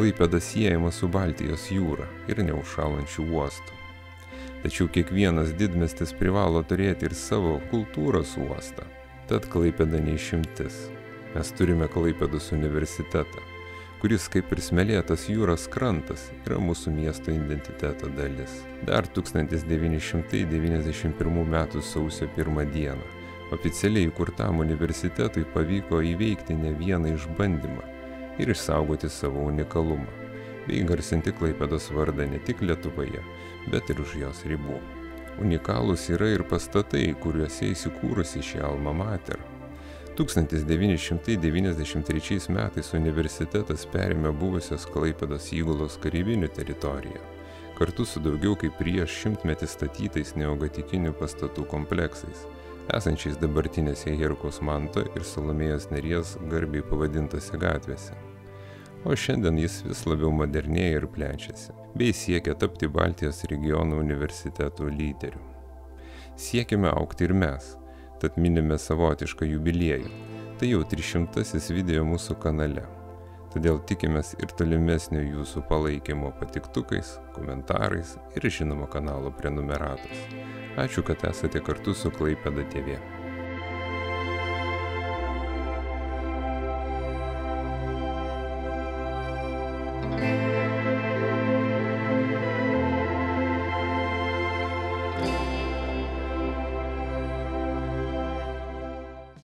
Klaipėda siejama su Baltijos jūra ir neužšąlančiu uostu. Tačiau kiekvienas didmiestis privalo turėti ir savo kultūros uostą. Tad Klaipėda neišimtis. Mes turime Klaipėdos universitetą, kuris kaip ir smėlėtas jūros krantas yra mūsų miesto identiteto dalis. Dar 1991 m. sausio 1 dieną oficialiai įkurtam universitetui pavyko įveikti ne vieną išbandymą ir išsaugoti savo unikalumą, bei garsinti Klaipėdos vardą ne tik Lietuvoje, bet ir už jos ribų. Unikalūs yra ir pastatai, kuriuose įsikūrusi ši alma mater. 1993 metais universitetas perėmė buvusios Klaipėdos Įgulos kareivinių teritoriją, kartu su daugiau kaip prieš 100-metį statytais neogotikinių pastatų kompleksais, esančiais dabartinėse Herkaus Manto ir Salomėjos Nėries garbiai pavadintose gatvėse. O šiandien jis vis labiau modernėja ir plečiasi, bei siekia tapti Baltijos regiono universitetų lyderiu. Siekime augti ir mes, tad minime savotišką jubiliejų. Tai jau 300-asis video mūsų kanale. Todėl tikimės ir tolimesnio jūsų palaikymo patiktukais, komentarais ir žinoma kanalo prenumeratos. Ačiū, kad esate kartu su Klaipėda TV.